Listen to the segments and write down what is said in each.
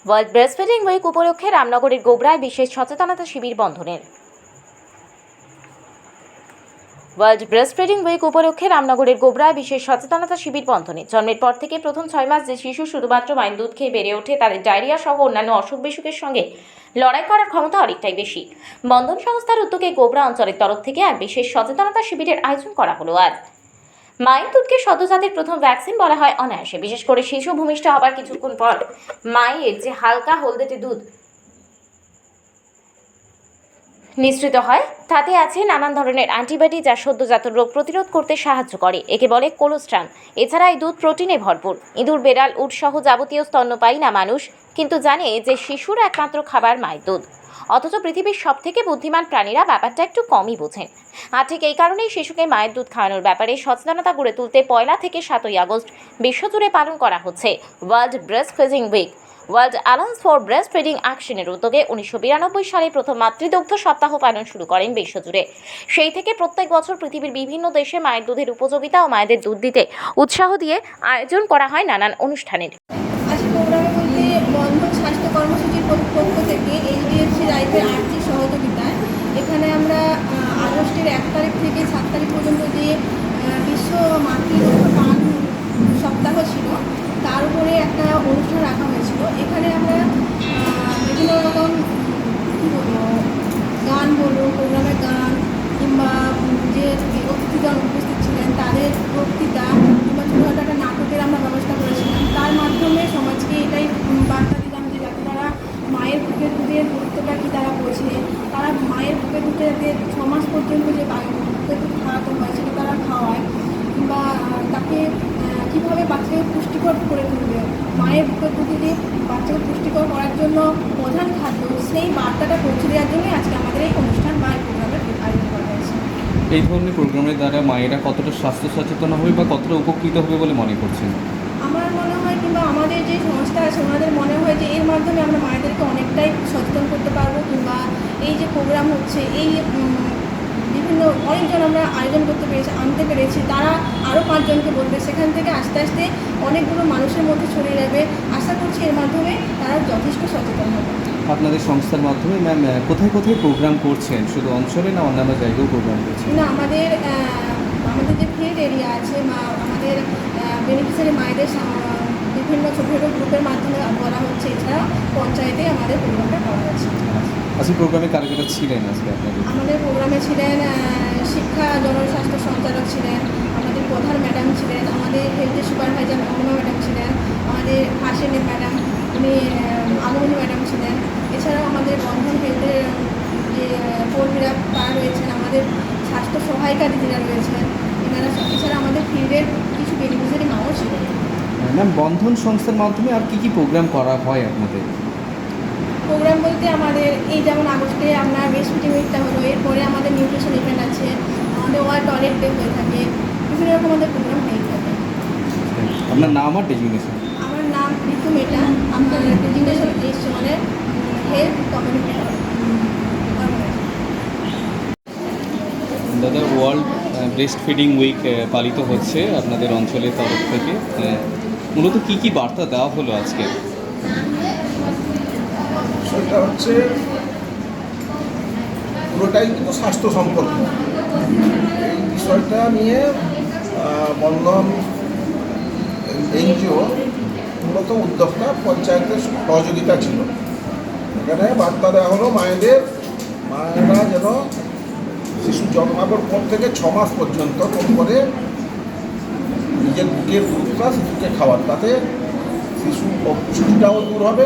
World breastfeeding week উপলক্ষে রামনগরের গোবরায় বিশেষ সচেতনতা শিবির বন্ধনের। ওয়ার্ল্ড ব্রেস্ট ফিডিং উইক উপলক্ষে রামনগরের গোবরায় বিশেষ সচেতনতা শিবির বন্ধনে। জন্মের পর থেকে প্রথম 6 মাস যে শিশু শুধুমাত্র মায়ের দুধ খেয়ে বেড়ে ওঠে, তাদের ডায়রিয়া সহ অন্যান্য অসুখ বিসুখের সঙ্গে লড়াই করার ক্ষমতা অনেকটাই বেশি। বন্ধন সংস্থার উদ্যোগে গোবরা অঞ্চলের তরফ থেকে এক বিশেষ সচেতনতা শিবিরের আয়োজন করা হলো। আজ মায়ের দুধকে সদ্যজাতের প্রথম ভ্যাকসিন বলা হয় অনায়াসে। বিশেষ করে শিশু ভূমিষ্ঠ হবার কিছুক্ষণ পর মায়ের যে হালকা হলদেটে দুধ নিঃসৃত হয়, তাতে আছে নানান ধরনের অ্যান্টিবডি, যা সদ্যজাত রোগ প্রতিরোধ করতে সাহায্য করে। একে বলে কোলোস্ট্রাম। এছাড়া এই দুধ প্রোটিনে ভরপুর। ইঁদুর, বেড়াল, উট সহ যাবতীয় স্তন্যপায়ী না মানুষ কিন্তু জানে যে শিশুর একমাত্র খাবার মায়ের দুধ। অথচ পৃথিবীর সবথেকে বুদ্ধিমান প্রাণীরা ব্যাপারটা একটু কমই বোঝেন। আর ঠিক এই কারণেই শিশুকে মায়ের দুধ খাওয়ানোর ব্যাপারে সচেতনতা গড়ে তুলতে 1 থেকে 7 আগস্ট বিশ্বজুড়ে পালন করা হচ্ছে world breastfeeding week. World alliance for breastfeeding অ্যাকশনের উদ্যোগে 1992 সালে প্রথম মাতৃদুগ্ধ সপ্তাহ পালন শুরু করেন বিশ্বজুড়ে। সেই থেকে প্রত্যেক বছর পৃথিবীর বিভিন্ন দেশে মায়ের দুধের উপযোগিতা ও মায়েদের দুধ দিতে উৎসাহ দিয়ে আয়োজন করা হয় নানান অনুষ্ঠানের। আজকে প্রোগ্রামে বলতে বন্ধন স্বাস্থ্য কর্মসূচির পক্ষ থেকে এইচডিএফসি লাইফের আর্থিক সহযোগিতায় এখানে আমরা আগস্টের 1 তারিখ থেকে 7 তারিখ পর্যন্ত যে বিশ্ব মাতৃদুগ্ধ পান সপ্তাহ ছিল, তার উপরে একটা অনুষ্ঠান রাখা হয়েছিল। এখানে আমরা বিভিন্ন রকম গান বলুন, প্রোগ্রামের গান কিংবা যে অতিথিগণ উপস্থিত ছিলেন তাদের বক্তৃতা কিংবা ছোটোখাটো একটা নাটকের আমরা ব্যবস্থা করেছিলাম। তার মাধ্যমে সমাজকে এটাই বার্তা দিলাম যে যাতে তারা মায়ের বুকের দুধের গুরুত্বটা কী তারা বোঝে, তারা মায়ের বুকের দুধে যাতে 6 মাস পর্যন্ত যে বুকের দুধ খাওয়াতে হয় সেটা তারা খাওয়ায়, কিংবা তাকে কীভাবে বাচ্চাকে পুষ্টিকর করে তুলবে। মায়ের বুকের দুধে যে বাচ্চাকে পুষ্টিকর করার জন্য প্রধান খাদ্য, সেই বার্তাটা পৌঁছে দেওয়ার জন্যই আজকে আমাদের এই অনুষ্ঠান বা এই প্রোগ্রামের আয়োজন করা হয়েছে। এই ধরনের প্রোগ্রামের দ্বারা মায়েরা কতটা স্বাস্থ্য সচেতন হবে বা কতটা উপকৃত হবে বলে মনে করছেন? আমার মনে হয় কিংবা আমাদের যে সংস্থা আছে ওনাদের মনে হয় যে এর মাধ্যমে আমরা মায়েদেরকে অনেকটাই সচেতন করতে পারবো, কিংবা এই যে প্রোগ্রাম হচ্ছে এই বিভিন্ন অনেকজন আমরা আয়োজন করতে পেরেছি, আনতে পেরেছি, তারা আরও 5 জনকে বলবে, সেখান থেকে আস্তে আস্তে অনেকগুলো মানুষের মধ্যে ছড়িয়ে যাবে। আশা করছি এর মাধ্যমে তারা যথেষ্ট সচেতন হবে। আপনাদের সংস্থার মাধ্যমে ম্যাম কোথায় কোথায় প্রোগ্রাম করছেন? শুধু অঞ্চলে না অন্যান্য জায়গায়ও প্রোগ্রাম করছেন? না, আমাদের যে ফিল্ড এরিয়া আছে, আমাদের বেনিফিশিয়ারি মায়েদের বিভিন্ন ছোটো ছোটো গ্রুপের মাধ্যমে করা হচ্ছে। এছাড়া পঞ্চায়েতে আমাদের প্রোগ্রামটা করা হচ্ছে। আজকে প্রোগ্রামে কারা কারা ছিলেন? আজকে আপনাদের আমাদের প্রোগ্রামে ছিলেন শিক্ষা জনস্বাস্থ্য সঞ্চালক ছিলেন, আমাদের প্রধান ম্যাডাম ছিলেন, আমাদের হেলথের সুপারভাইজার অরুণা ম্যাডাম ছিলেন, আমাদের হাসিনের ম্যাডাম উনি আলমনি ম্যাডাম ছিলেন। এছাড়াও আমাদের বন্ধন হেলথের যে কর্মীরা তারা রয়েছেন, আমাদের স্বাস্থ্য সহায়িকা দিদিরা রয়েছেন এনারা। এছাড়া আমাদের ফিল্ডের কিছু বেনিফিশিয়ারি মাও ছিলেন। ম্যাম, বন্ধন সংস্থার মাধ্যমে আর কি কি প্রোগ্রাম করা হয় আপনাদের? প্রোগ্রাম বলতে আমাদের এই যেমন আগস্টে আপনার ব্রেস্ট ফিডিং উইকটা হলো, এরপরে আমাদের নিউট্রিশন ইভেন্ট আছে, আমাদের ওয়ার্ল্ড টয়লেট ডে হয়ে থাকে, বিভিন্ন রকম আমাদের প্রোগ্রাম হয়ে থাকে। আপনার নাম আর ডেজিগনেশন? আমার নাম ঋতু মেটা, আপনার ডেজিগনেশন এসছে মানে হেলথ কমিউনিটি। দাদা, ওয়ার্ল্ড ব্রেস্ট ফিডিং উইক পালিত হচ্ছে আপনাদের অঞ্চলের তরফ থেকে। মূলত কী কী বার্তা দেওয়া হলো আজকে? সেটা হচ্ছে পুরোটাই কিন্তু স্বাস্থ্য সম্পর্ক। এই বিষয়টা নিয়ে বন্ধন এনজিও মূলত উদ্যোক্তা পঞ্চায়েতের সহযোগিতা ছিল। এখানে বার্তা দেওয়া হলো মায়েরা যেন শিশু জন্মানোর পর থেকে 6 মাস পর্যন্ত করে নিজের বুকের দুধটা শিশুকে খাওয়ার, তাতে শিশু অপুষ্টিটাও দূর হবে।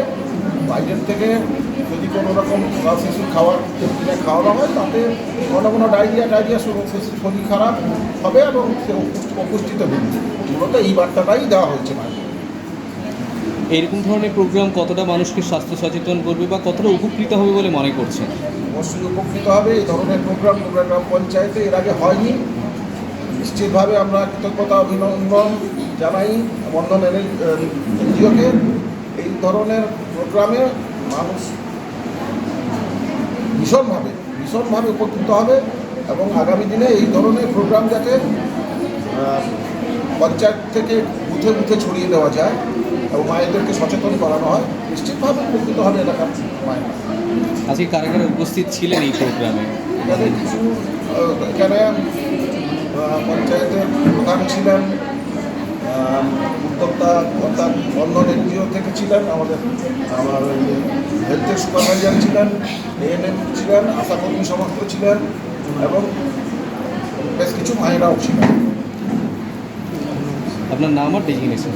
বাইরের থেকে যদি কোনো রকম শিশু খাওয়ানো হয় তাতে কোনো ডায়রিয়া শরীর খারাপ হবে এবং সে অপুষ্টিতে ভুগবে। মূলত এই বার্তাটাই দেওয়া হয়েছে। এইরকম ধরনের প্রোগ্রাম কতটা মানুষকে স্বাস্থ্য সচেতন করবে বা কতটা উপকৃত হবে বলে মনে করছেন? অবশ্যই উপকৃত হবে। এই ধরনের প্রোগ্রাম পঞ্চায়েতে এর আগে হয়নি। নিশ্চিতভাবে আমরা কৃতজ্ঞতা অভিনন্দন জানাই বন্ধন এনজিওকে। এই ধরনের প্রোগ্রামে মানুষ ভীষণভাবে উপকৃত হবে এবং আগামী দিনে এই ধরনের প্রোগ্রাম যাতে পঞ্চায়েত থেকে বুথে ছড়িয়ে দেওয়া যায় এবং মায়েদেরকে সচেতন করানো হয়, নিশ্চিতভাবে উপকৃত হবে এলাকার মায়েরা। আজকে কারা কারা উপস্থিত ছিলেন এই প্রোগ্রামে? এখানে কিছু এখানে পঞ্চায়েতের প্রধান ছিলেন, উদ্যোক্তা অর্থাৎ বন্ধন এনজিও থেকে ছিলেন, আমার হেলথের সুপারভাইজার ছিলেন, এএনএম ছিলেন, আশাকর্মী সমস্ত ছিলেন এবং বেশ কিছু মায়েরাও ছিলেন। আপনার নাম আর ডেজিগনেশন?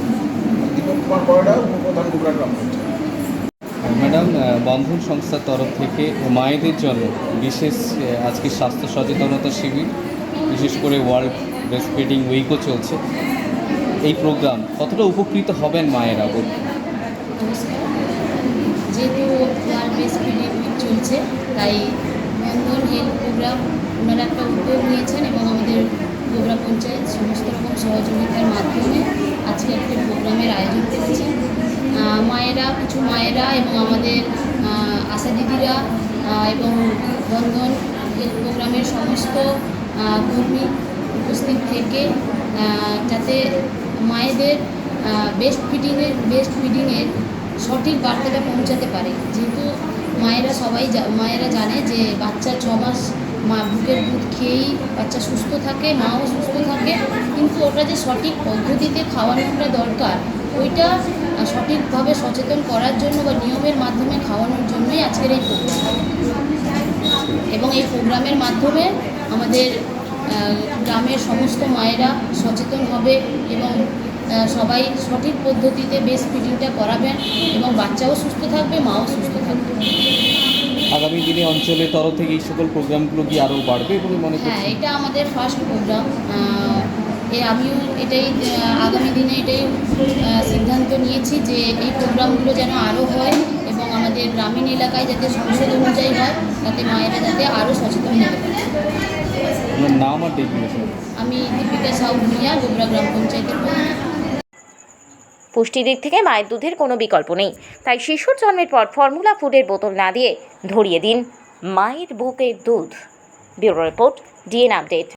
দীপক কুমার বয়ডা, উপপ্রধান গোবরা গ্রাম পঞ্চায়েত। ম্যাডাম, বন্ধন সংস্থার তরফ থেকে মায়েদের জন্য বিশেষ আজকে স্বাস্থ্য সচেতনতা শিবির, বিশেষ করে ওয়ার্ল্ড ব্রেস্ট ফিডিং উইকও চলছে। এই প্রোগ্রাম কতটা উপকৃত হবেন মায়েরা? নমস্কার। যেহেতু ওয়ার্ল্ড ব্রেস্ট ফিডিং উইক চলছে, তাই বন্ধন হেলথ প্রোগ্রাম ওনারা একটা উদ্যোগ নিয়েছেন এবং আমাদের গোবরা পঞ্চায়েত সমস্ত রকম সহযোগিতার মাধ্যমে আজকে একটি প্রোগ্রামের আয়োজন করেছে। কিছু মায়েরা এবং আমাদের আশা দিদিরা এবং বন্ধন হেলথ প্রোগ্রামের সমস্ত কর্মী উপস্থিত থেকে যাতে মায়েদের ব্রেস্ট ফিডিংয়ের সঠিক বার্তাটা পৌঁছাতে পারে। যেহেতু মায়েরা জানে যে বাচ্চা 6 মাস মা বুকের দুধ খেয়েই বাচ্চা সুস্থ থাকে, মাও সুস্থ থাকে, কিন্তু ওটা যে সঠিক পদ্ধতিতে খাওয়ানোটা দরকার, ওইটা সঠিকভাবে সচেতন করার জন্য বা নিয়মের মাধ্যমে খাওয়ানোর জন্যই আজকের এই প্রোগ্রাম। এবং এই প্রোগ্রামের মাধ্যমে আমাদের গ্রামের সমস্ত মায়েরা সচেতন হবে এবং সবাই সঠিক পদ্ধতিতে ব্রেস্ট ফিডিংটা করাবেন এবং বাচ্চাও সুস্থ থাকবে, মাও সুস্থ থাকবে। আগামী দিনে অঞ্চলের তরফ থেকে এই সকল প্রোগ্রামগুলো কি আরও বাড়বে বলে মনে হ্যাঁ, করছেন? এটা আমাদের ফার্স্ট প্রোগ্রাম। আমিও আগামী দিনে এটাই সিদ্ধান্ত নিয়েছি যে এই প্রোগ্রামগুলো যেন আরও হয় এবং আমাদের গ্রামীণ এলাকায় যাতে সংসদ অনুযায়ী হয়, তাতে মায়েরা যাতে আরও সচেতন হতে পারে। আপনার নাম আর ডেজিগনেশন? আমি দীপিকা সাউ ভুঁইয়া, গোবরা গ্রাম পঞ্চায়েতের প্রধান। পুষ্টির দিক থেকে মায়ের দুধের কোনো বিকল্প নেই, তাই শিশুর জন্মের পর ফর্মুলা ফুডের বোতল না দিয়ে ধরিয়ে দিন মায়ের বুকের দুধ। Bureau report, DN update.